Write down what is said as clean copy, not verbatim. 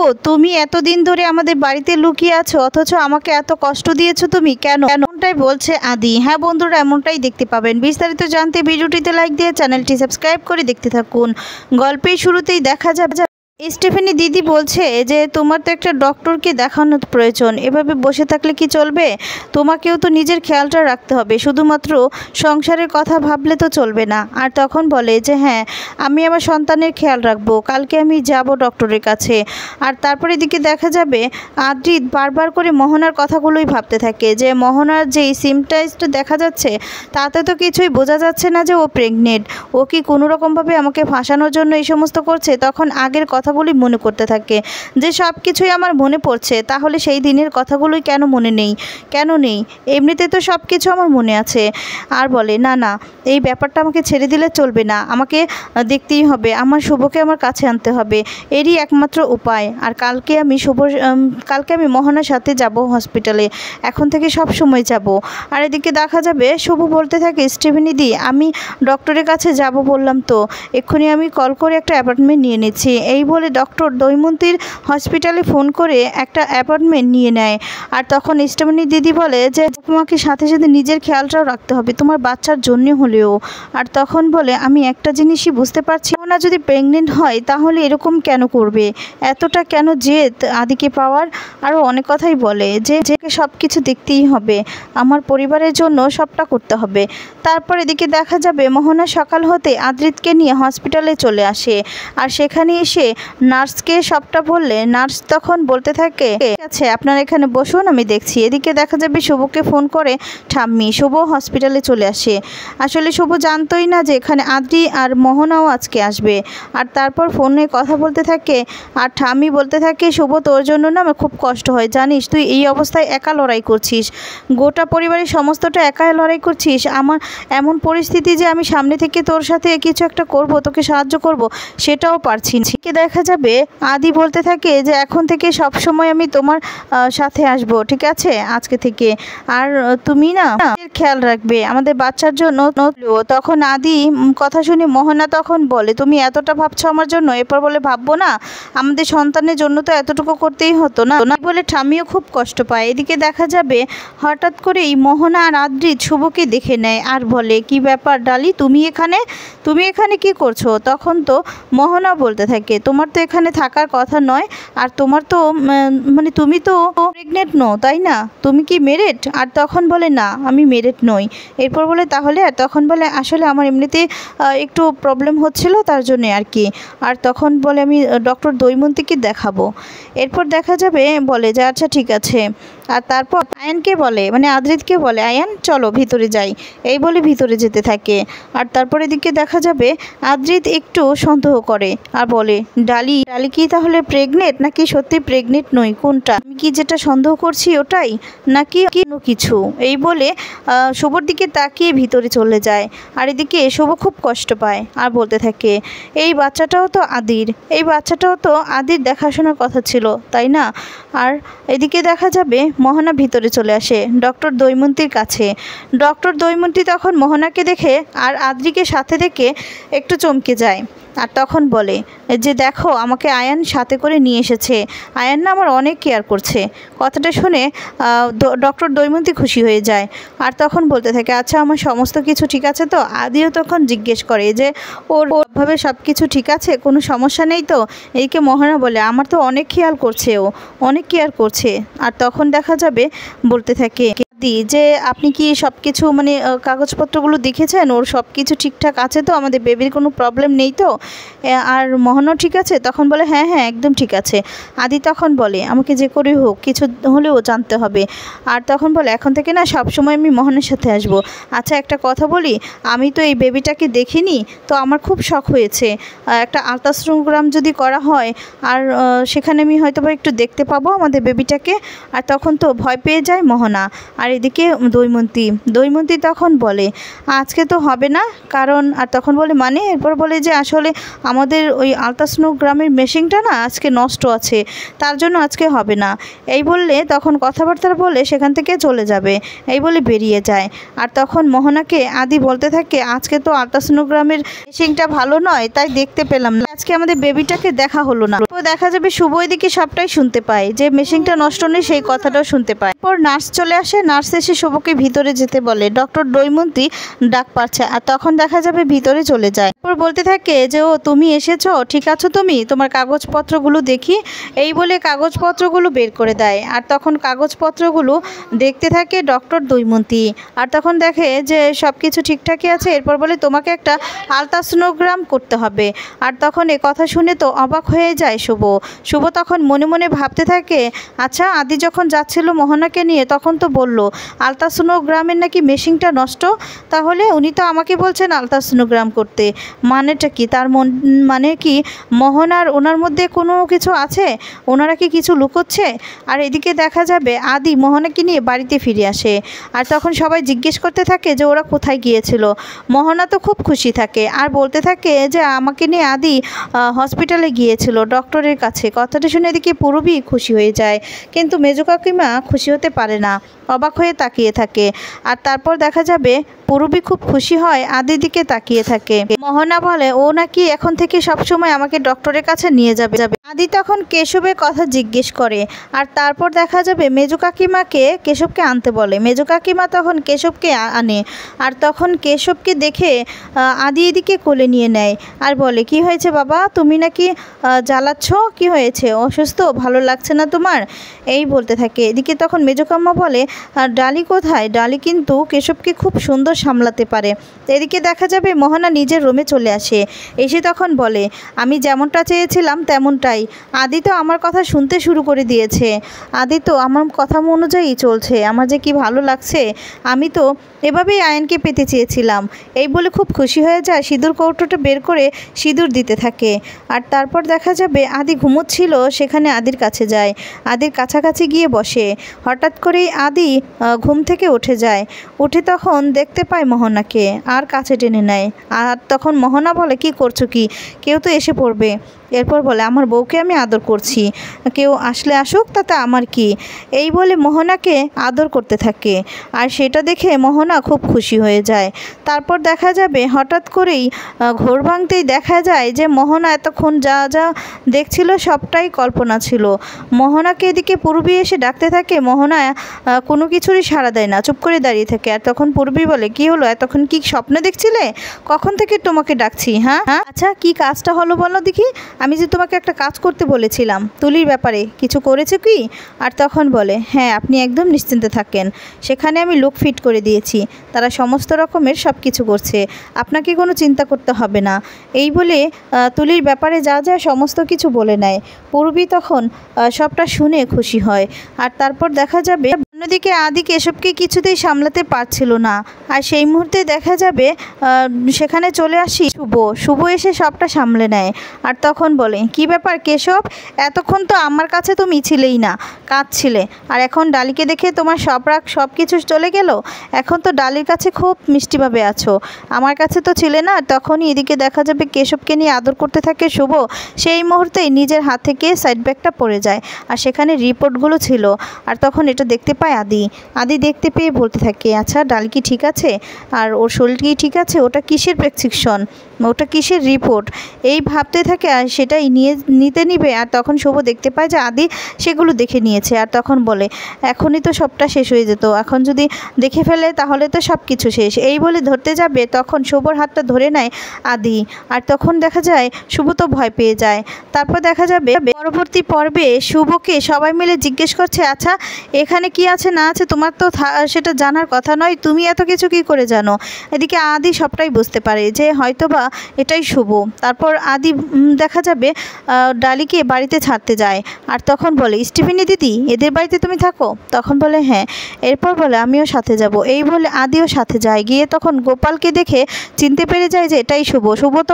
ও তুমি এতদিন ধরে আমাদের বাড়িতে লুকিয়ে আছো, অথচ আমাকে এত কষ্ট দিয়েছো তুমি কেন? এমনটাই বলছে আদি। হ্যাঁ বন্ধুরা, এমনটাই দেখতে পাবেন। বিস্তারিত জানতে ভিডিওটিতে লাইক দিয়ে চ্যানেলটি সাবস্ক্রাইব করে দেখতে থাকুন। গল্পের শুরুতেই দেখা যাবে স্টেফানি দিদি বলছে যে তোমার তো একটা ডক্টরকে দেখানোর প্রয়োজন, এভাবে বসে থাকলে কি চলবে? তোমাকেও তো নিজের খেয়ালটা রাখতে হবে, শুধুমাত্র সংসারের কথা ভাবলে তো চলবে না। আর তখন বলে যে হ্যাঁ, আমি আমার সন্তানের খেয়াল রাখবো, কালকে আমি যাব ডক্টরের কাছে। আর তারপরে এদিকে দেখা যাবে আদ্রিত বারবার করে মোহনার কথাগুলোই ভাবতে থাকে যে মোহনার যেই সিমটাইজটা দেখা যাচ্ছে তাতে তো কিছুই বোঝা যাচ্ছে না যে ও প্রেগনেন্ট। ও কি কোনো রকমভাবে আমাকে ফাঁসানোর জন্য এই সমস্ত করছে? তখন আগের কথাগুলি মনে করতে থাকে যে সব কিছুই আমার মনে পড়ছে, তাহলে সেই দিনের কথাগুলোই কেন মনে নেই? কেন নেই? এমনিতে তো সব কিছু আমার মনে আছে। আর বলে না না, এই ব্যাপারটা আমাকে ছেড়ে দিলে চলবে না, আমাকে দেখতেই হবে, আমার শুভকে আমার কাছে আনতে হবে, এরই একমাত্র উপায়। আর কালকে আমি মোহনার সাথে যাব হসপিটালে, এখন থেকে সব সময় যাব। আর এদিকে দেখা যাবে শুভ বলতে থাকে স্টেফানি দি, আমি ডক্টরের কাছে যাব বললাম তো, এক্ষুনি আমি কল করে একটা অ্যাপয়েন্টমেন্ট নিয়ে নিচ্ছি। এই বলে ডক্টর দৈমন্তীর হসপিটালে ফোন করে একটা অ্যাপয়েন্টমেন্ট নিয়ে নেয়। আর তখন স্টেফানি দিদি বলে যে তোমাকে সাথে সাথে নিজের খেয়ালটাও রাখতে হবে, তোমার বাচ্চার জন্য হলেও। আর তখন বলে আমি একটা জিনিসই বুঝতে পারছি না, যদি প্রেগনেন্ট হয় তাহলে এরকম কেন করবে, এতটা কেন জেদ আদিকে পাওয়ার? আরও অনেক কথাই বলে যে সব কিছু দেখতেই হবে, আমার পরিবারের জন্য সবটা করতে হবে। তারপর এদিকে দেখা যাবে মোহনা সকাল হতে আদ্রিতকে নিয়ে হসপিটালে চলে আসে। আর সেখানে এসে নার্সকে সবটা বললে নার্স তখন বলতে থাকে ঠিক আছে, আপনারা এখানে বসুন, আমি দেখছি। এদিকে দেখা যাবে শুভকে ফোন করে ঠাম্মি, শুভ হসপিটালে চলে আসে। আসলে শুভ জানতোই না যে এখানে আদ্রি আর মোহনাও আজকে আসবে। আর তারপর ফোনে কথা বলতে থাকে আর ঠাম্মি বলতে থাকে শুভ, তোর জন্য না আমার খুব কষ্ট হয়, জানিস তুই এই অবস্থায় একা লড়াই করছিস, গোটা পরিবারের সমস্তটা একাই লড়াই করছিস। আমার এমন পরিস্থিতি যে আমি সামনে থেকে তোর সাথে কিছু একটা করব, তোকে সাহায্য করব, সেটাও পারছি না। দেখা যাবে আদি বলতে থাকে যে এখন থেকে সব সময় আমি তোমার সাথে আসব, ঠিক আছে আজকে থেকে। আর তুমি না খেয়াল রাখবে আমাদের বাচ্চার জন্য। তখন আদি কথা শুনে মোহনা তখন বলে তুমি এতটা ভাবছো আমার জন্য, এরপর বলে ভাববো না, আমাদের সন্তানের জন্য তো এতটুকু করতেই হতো না বলে ঠামিও খুব কষ্ট পায়। এদিকে দেখা যাবে হঠাৎ করেই মোহনা আর আদ্রিত শুভকে দেখে নেয় আর বলে কি ব্যাপার ডালি, তুমি এখানে কি করছো? তখন তো মোহনা বলতে থাকে তোমার তো এখানে থাকার কথা নয়, আর তোমার তো মানে তুমি তো প্রেগনেন্ট নও তাই না, তুমি কি মেরিড? আর তখন বলে না আমি মেরিড নই। এরপর বলে তাহলে? আর তখন বলে আসলে আমার এমনিতে একটু প্রবলেম হচ্ছিল তার জন্যে আর কি। আর তখন বলে আমি ডক্টর দৈমন্তীকে দেখাবো। এরপর দেখা যাবে বলে যে আচ্ছা ঠিক আছে। আর তারপর আয়ানকে বলে মানে আদ্রিতকে বলে আয়ান চলো ভিতরে যাই, এই বলে ভিতরে যেতে থাকে। আর তারপর এদিকে দেখা যাবে আদ্রিত একটু সন্দেহ করে আর বলে ডালি কি তাহলে প্রেগনেন্ট, নাকি সত্যি প্রেগনেন্ট নই, কোনটা? আমি কি যেটা সন্দেহ করছি ওটাই, নাকি অন্য কিছু? এই বলে শুভর দিকে তাকিয়ে ভিতরে চলে যায়। আর এদিকে শুভ খুব কষ্ট পায় আর বলতে থাকে এই বাচ্চাটাও তো আদির দেখাশোনার কথা ছিল তাই না? আর এদিকে দেখা যাবে মোহনা ভিতরে চলে আসে ডক্টর দৈমন্তীর কাছে। ডক্টর দৈমন্তী তখন মোহনাকে দেখে আর আদ্রিকে সাথে দেখে একটু চমকে যায়। আর তখন বলে যে দেখো আমাকে আয়ান সাথে করে নিয়ে এসেছে, আয়ান না আমার অনেক কেয়ার করছে। কথাটা শুনে ডক্টর দৈমন্তী খুশি হয়ে যায়। আর তখন বলতে থাকে আচ্ছা আমার সমস্ত কিছু ঠিক আছে তো? আদিও তখন জিজ্ঞেস করে যে ওর ভাবে সব কিছু ঠিক আছে, কোনো সমস্যা নেই তো? এইকে মোহনা বলে আমার তো অনেক খেয়াল করছে, ও অনেক কেয়ার করছে। আর তখন দেখা যাবে বলতে থাকে যে আপনি কি সব কিছু মানে কাগজপত্রগুলো দেখেছেন, ওর সব কিছু ঠিকঠাক আছে তো, আমাদের বেবির কোনো প্রবলেম নেই তো? আর মোহনও ঠিক আছে? তখন বলে হ্যাঁ একদম ঠিক আছে। আদি তখন বলে আমাকে যে করে হোক কিছু হলেও জানতে হবে। আর তখন বলে এখন থেকে না সব সময় আমি মোহনের সাথে আসব। আচ্ছা একটা কথা বলি, আমি তো এই বেবিটাকে দেখিনি, তো আমার খুব শখ হয়েছে একটা আলট্রাসোনোগ্রাম যদি করা হয়, আর সেখানে আমি হয়তো একটু দেখতে পাবো আমাদের বেবিটাকে। আর তখন তো ভয় পেয়ে যায় মোহনা। আর এদিকে দৈমন্তী তখন বলে আজকে তো হবে না, কারণ আর তখন বলে মানে, এরপর বলে যে আসলে আমাদের ওই আলট্রাসোনোগ্রামের মেশিনটা না আজকে নষ্ট আছে, তার জন্য আজকে হবে না। এই বললে তখন কথাবার্তা বলে সেখান থেকে চলে যাবে, এই বলে বেরিয়ে যায়। আর তখন মোহনাকে আদি বলতে থাকে আজকে তো আলট্রাসোনোগ্রামের মেশিনটা ভালো নয়, তাই দেখতে পেলাম না, আজকে আমাদের বেবিটাকে দেখা হলো না। তো দেখা যাবে শুভ এদিকে সবটাই শুনতে পায়, যে মেশিনটা নষ্ট নেই সেই কথাটাও শুনতে পায়। এরপর নার্স চলে আসে, নার্স এসে শুভকে ভিতরে যেতে বলে, ডক্টর দৈমন্তী ডাক পাচ্ছে। আর তখন দেখা যাবে ভিতরে চলে যায়। এরপর বলতে থাকে যে ও তুমি এসেছো, ঠিক আছো তুমি, তোমার কাগজপত্রগুলো দেখি, এই বলে কাগজপত্রগুলো বের করে দেয়। আর তখন কাগজপত্রগুলো দেখতে থাকে ডক্টর দৈমন্তী। আর তখন দেখে যে সব কিছু ঠিকঠাকই আছে। এরপর বলে তোমাকে একটা আলট্রাসোনোগ্রাম করতে হবে। আর তখন এ কথা শুনে তো অবাক হয়ে যায় শুভ তখন মনে মনে ভাবতে থাকে আচ্ছা আদি যখন যাচ্ছিল মোহনাকে নিয়ে তখন তো বলল আলট্রাসোনোগ্রামের নাকি মেশিনটা নষ্ট, তাহলে উনি তো আমাকে বলছেন আলট্রাসোনোগ্রাম করতে, মানেটা কি? তার মানে কি মোহনার ওনার মধ্যে কোনো কিছু আছে, ওনারা কি কিছু লুকোচ্ছে? আর এদিকে দেখা যাবে আদি মোহনাকে নিয়ে বাড়িতে ফিরে আসে। আর তখন সবাই জিজ্ঞেস করতে থাকে যে ওরা কোথায় গিয়েছিল। মোহনা তো খুব খুশি থাকে আর বলতে থাকে যে আমাকে নিয়ে আদি হসপিটালে গিয়েছিল ডক্টরের কাছে। কথাটা শুনে এদিকে পুরবী খুশি হয়ে যায়, কিন্তু মেজো কাকিমা খুশি হতে পারে না, অবাক হয়ে তাকিয়ে থাকে। আর তারপর দেখা যাবে পুরবী খুব খুশি হয়, আদির দিকে তাকিয়ে থাকে। মোহনা বলে ও নাকি এখন থেকে সবসময় আমাকে ডক্টরের কাছে নিয়ে যাবে। আদি তখন কেশবের কথা জিজ্ঞেস করে। আর তারপর দেখা যাবে মেজো কাকিমাকে কেশবকে আনতে বলে। মেজো কাকিমা তখন কেশবকে আনে। আর তখন কেশবকে দেখে আদি এদিকে কোলে নিয়ে নেয় আর বলে কি হয়েছে বাবা, তুমি নাকি জ্বালাচ্ছ, কি হয়েছে, অসুস্থ, ভালো লাগছে না তোমার, এই বলতে থাকে। এদিকে তখন মেজো কাম্মা বলে আর ডালি কোথায়? ডালি কিন্তু কেশবকে খুব সুন্দর সামলাতে পারে। এদিকে দেখা যাবে মোহনা নিজের রুমে চলে আসে, এসে তখন বলে আমি যেমনটা চেয়েছিলাম তেমনটাই, আদি তো আমার কথা শুনতে শুরু করে দিয়েছে, আদি তো আমার কথা অনুযায়ী চলছে, আমার যে কি ভালো লাগছে, আমি তো এভাবেই আয়নকে পেতে চেয়েছিলাম, এই বলে খুব খুশি হয়ে যায়। সিঁদুর কৌটোটা বের করে সিঁদুর দিতে থাকে। আর তারপর দেখা যাবে আদি ঘুমোচ্ছিল, সেখানে আদির কাছে যায়, আদির কাছাকাছি গিয়ে বসে। হঠাৎ করেই আদি ঘুম থেকে উঠে যায়, উঠে তখন দেখতে পায় মোহনাকে আর কাছে টেনে নেয়। আর তখন মোহনা বলে কি করছো কি, কেউ তো এসে পড়বে। এরপর বলে আমার বউকে আমি আদর করছি, কেউ আসলে আসুক, তাতে আমার কি, এই বলে মোহনাকে আদর করতে থাকে। আর সেটা দেখে মোহনা খুব খুশি হয়ে যায়। তারপর দেখা যাবে হঠাৎ করেই ঘোর ভাঙতেই দেখা যায় যে মোহনা এতক্ষণ যা যা দেখছিল সবটাই কল্পনা ছিল। মোহনাকে এদিকে পূর্বী এসে ডাকতে থাকে, মোহনা কোনো কিছুরই সাড়া দেয় না, চুপ করে দাঁড়িয়ে থাকে। আর তখন পূর্বী বলে কি হলো, এতক্ষণ কি স্বপ্ন দেখছিলে, কখন থেকে তোমাকে ডাকছি? হ্যাঁ আচ্ছা কি কাজটা হলো বলো দেখি, আমি যে তোমাকে একটা কাজ করতে বলেছিলাম তুলির ব্যাপারে, কিছু করেছে কি? আর তখন বলে হ্যাঁ আপনি একদম নিশ্চিন্তে থাকেন, সেখানে আমি লোক ফিট করে দিয়েছি, তারা সমস্ত রকমের সব কিছু করছে, আপনাকে কোনো চিন্তা করতে হবে না, এই বলে তুলির ব্যাপারে যা যা সমস্ত কিছু বলে নেয়। পূর্বী তখন সবটা শুনে খুশি হয়। আর তারপর দেখা যাবে অন্যদিকে আদি কেশবকে কিছুতেই সামলাতে পারছিল না। আর সেই মুহূর্তে দেখা যাবে সেখানে চলে আসি শুভ এসে সবটা সামলে নেয়। আর তখন বলে কি ব্যাপার কেশব, এতক্ষণ তো আমার কাছে তুমি ছিলেই না, কাঁদছিলে, আর এখন ডালিকে দেখে তোমার সব রাগ সব কিছু চলে গেল, এখন তো ডালির কাছে খুব মিষ্টিভাবে আছো, আমার কাছে তো ছিলে না। তখনই এদিকে দেখা যাবে কেশবকে নিয়ে আদর করতে থাকে শুভ। সেই মুহূর্তেই নিজের হাত থেকে সাইড ব্যাগটা পড়ে যায়, আর সেখানে রিপোর্টগুলো ছিল। আর তখন এটা দেখতে পায় আদি দেখতে পেয়ে বলতে থাকে আচ্ছা ডাল কি ঠিক আছে, আর ওর শরীর কি ঠিক আছে, ওটা কিসের প্রেসক্রিপশন, ওটা কিসের রিপোর্ট, এই ভাবতে থাকে। আর সেটাই নিবে। আর তখন শুভ দেখতে পায় যে আদি সেগুলো দেখে নিয়েছে। আর তখন বলে এখনই তো সবটা শেষ হয়ে যেত, এখন যদি দেখে ফেলে তাহলে তো সব কিছু শেষ, এই বলে ধরতে যাবে তখন শুভর হাতটা ধরে নেয় আদি। আর তখন দেখা যায় শুভ তো ভয় পেয়ে যায়। তারপর দেখা যাবে পরবর্তী পর্বে শুভকে সবাই মিলে জিজ্ঞেস করছে আচ্ছা এখানে কি আছে না আছে তোমার তো সেটা জানার কথা নয়, তুমি এত কিছু কি করে জানো? এদিকে আদি সবটাই বুঝতে পারে যে হয়তোবা এটাই শুভ। তারপর আদি দেখা যাবে ডালিকে বাড়িতে ছাড়তে যায়। আর তখন বলে স্টিফেনি দিদি এদের বাড়িতে তুমি থাকো? তখন বলে হ্যাঁ। এরপর বলে আমিও সাথে যাব, এই বলে আদিও সাথে যায়। গিয়ে তখন গোপালকে দেখে চিনতে পেরে যায় যে এটাই শুভ। তো